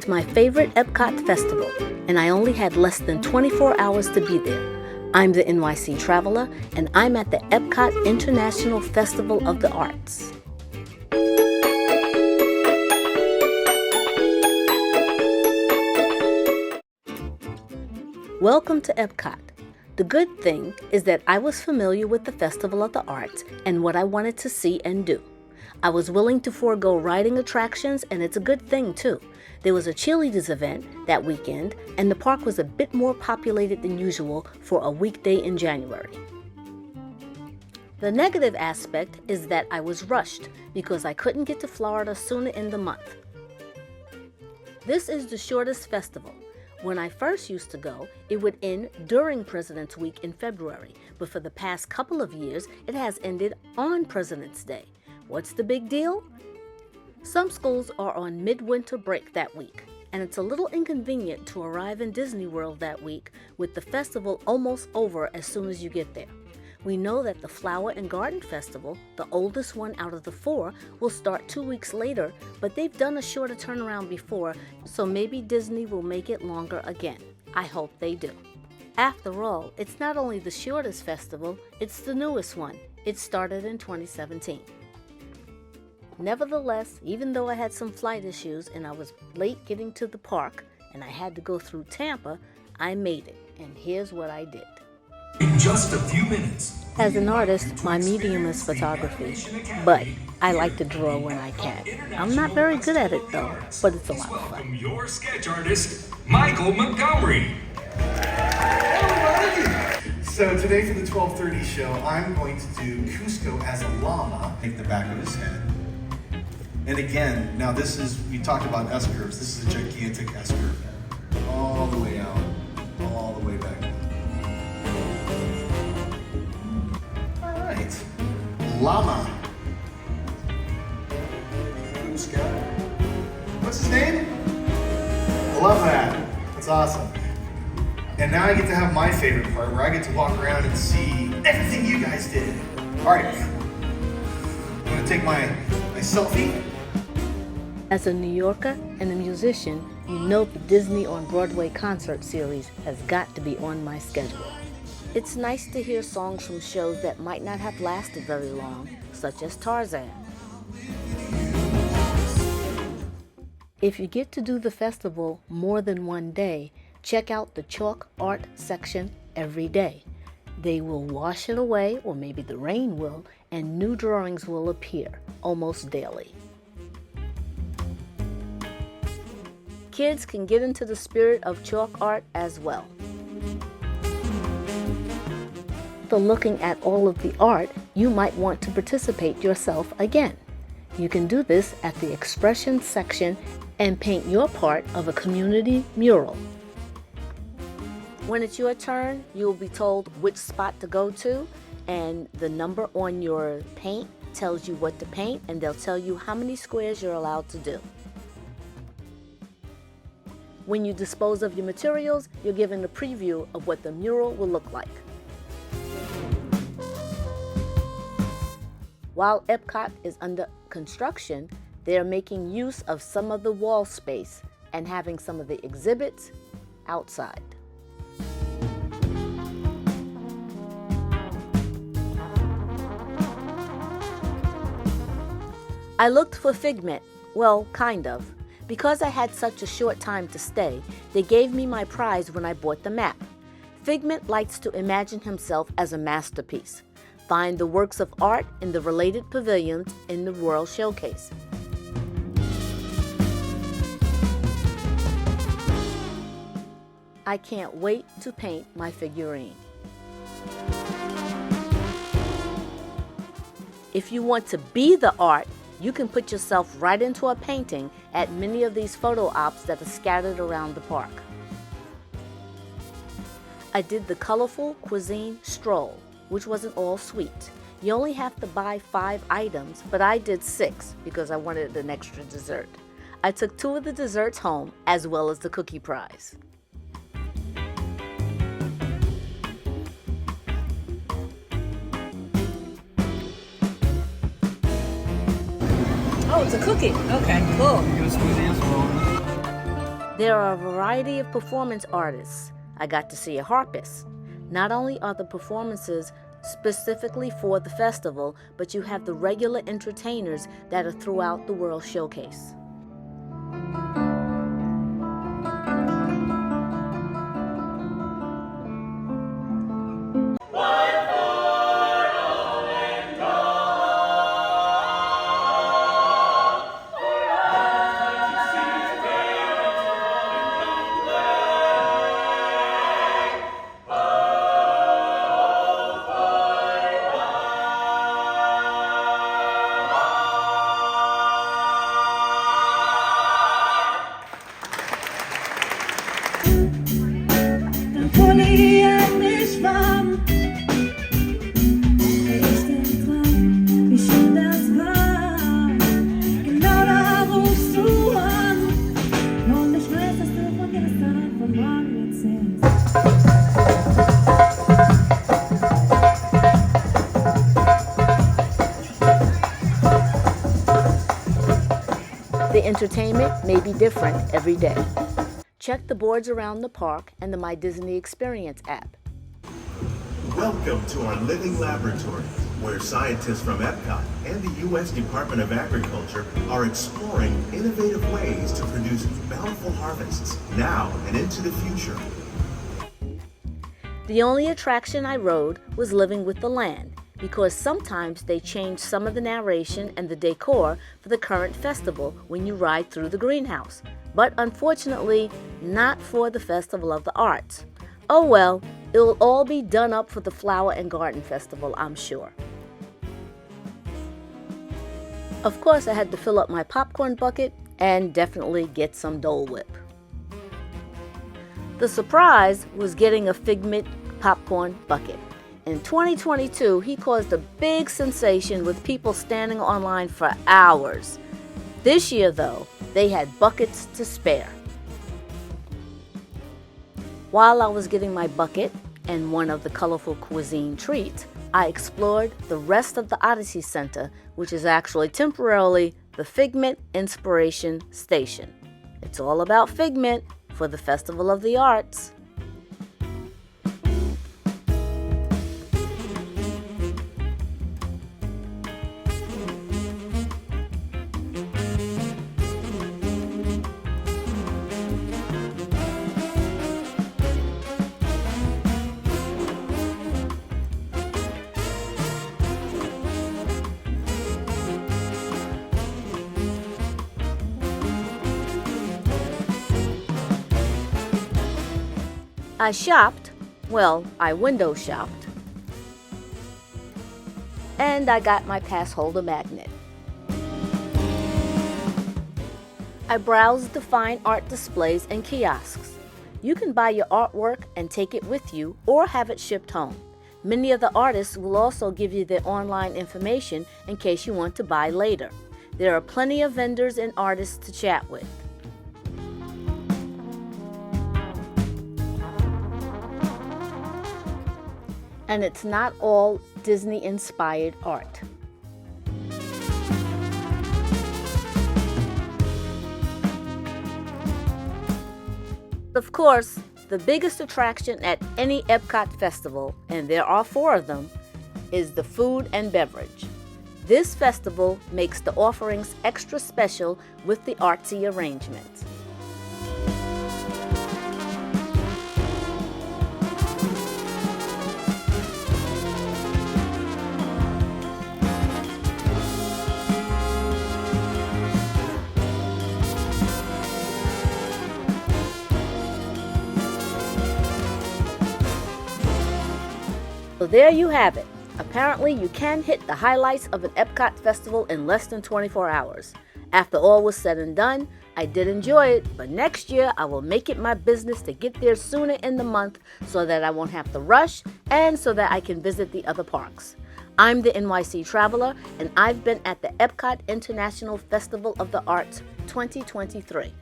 It's my favorite Epcot festival, and I only had less than 24 hours to be there. I'm the NYC Traveler, and I'm at the Epcot International Festival of the Arts. Welcome to Epcot. The good thing is that I was familiar with the Festival of the Arts and what I wanted to see and do. I was willing to forego riding attractions, and it's a good thing too. There was a cheerleaders event that weekend, and the park was a bit more populated than usual for a weekday in January. The negative aspect is that I was rushed because I couldn't get to Florida sooner in the month. This is the shortest festival. When I first used to go, it would end during President's Week in February, but for the past couple of years, it has ended on President's Day. What's the big deal? Some schools are on midwinter break that week, and it's a little inconvenient to arrive in Disney World that week with the festival almost over as soon as you get there. We know that the Flower and Garden Festival, the oldest one out of the 4, will start 2 weeks later, but they've done a shorter turnaround before, so maybe Disney will make it longer again. I hope they do. After all, it's not only the shortest festival, it's the newest one. It started in 2017. Nevertheless, even though I had some flight issues and I was late getting to the park and I had to go through Tampa, I made it, and here's what I did. In just a few minutes. As an artist, my medium is photography, but I like to draw when I can. I'm not very good at it though, but it's a lot of fun. Your sketch artist, Michael Montgomery. So today for the 12:30 show, I'm going to do Cusco as a llama. Take the back of his head. And again, now this is, we talked about S-curves. This is a gigantic S-curve. All the way out, all the way back down. All right, llama. Cusco. What's his name? Love that. That's awesome. And now I get to have my favorite part where I get to walk around and see everything you guys did. All right, I'm gonna take my selfie. As a New Yorker and a musician, you know the Disney on Broadway concert series has got to be on my schedule. It's nice to hear songs from shows that might not have lasted very long, such as Tarzan. If you get to do the festival more than one day, check out the chalk art section every day. They will wash it away, or maybe the rain will, and new drawings will appear almost daily. Kids can get into the spirit of chalk art as well. After looking at all of the art, you might want to participate yourself again. You can do this at the Expression section and paint your part of a community mural. When it's your turn, you will be told which spot to go to, and the number on your paint tells you what to paint, and they'll tell you how many squares you're allowed to do. When you dispose of your materials, you're given a preview of what the mural will look like. While Epcot is under construction, they are making use of some of the wall space and having some of the exhibits outside. I looked for Figment, well, kind of. Because I had such a short time to stay, they gave me my prize when I bought the map. Figment likes to imagine himself as a masterpiece. Find the works of art in the related pavilions in the World Showcase. I can't wait to paint my figurine. If you want to be the art, you can put yourself right into a painting at many of these photo ops that are scattered around the park. I did the colorful cuisine stroll, which wasn't all sweet. You only have to buy 5 items, but I did 6 because I wanted an extra dessert. I took 2 of the desserts home, as well as the cookie prize. Oh, it's a cookie. Okay, cool. There are a variety of performance artists. I got to see a harpist. Not only are the performances specifically for the festival, but you have the regular entertainers that are throughout the World Showcase. The entertainment may be different every day. Check the boards around the park and the My Disney Experience app. Welcome to our living laboratory, where scientists from Epcot and the U.S. Department of Agriculture are exploring innovative ways to produce bountiful harvests now and into the future. The only attraction I rode was Living with the Land, because sometimes they change some of the narration and the decor for the current festival when you ride through the greenhouse, but unfortunately not for the Festival of the Arts. Oh well, it'll all be done up for the Flower and Garden Festival, I'm sure. Of course, I had to fill up my popcorn bucket and definitely get some Dole Whip. The surprise was getting a Figment popcorn bucket. In 2022, he caused a big sensation with people standing online for hours. This year, though, they had buckets to spare. While I was getting my bucket and one of the colorful cuisine treats, I explored the rest of the Odyssey Center, which is actually temporarily the Figment Inspiration Station. It's all about Figment for the Festival of the Arts. I shopped, well, I window shopped, and I got my pass holder magnet. I browsed the fine art displays and kiosks. You can buy your artwork and take it with you or have it shipped home. Many of the artists will also give you their online information in case you want to buy later. There are plenty of vendors and artists to chat with. And it's not all Disney-inspired art. Of course, the biggest attraction at any Epcot festival, and there are 4 of them, is the food and beverage. This festival makes the offerings extra special with the artsy arrangements. So there you have it. Apparently you can hit the highlights of an Epcot festival in less than 24 hours. After all was said and done, I did enjoy it, but next year I will make it my business to get there sooner in the month so that I won't have to rush and so that I can visit the other parks. I'm the NYC Traveler, and I've been at the Epcot International Festival of the Arts 2023.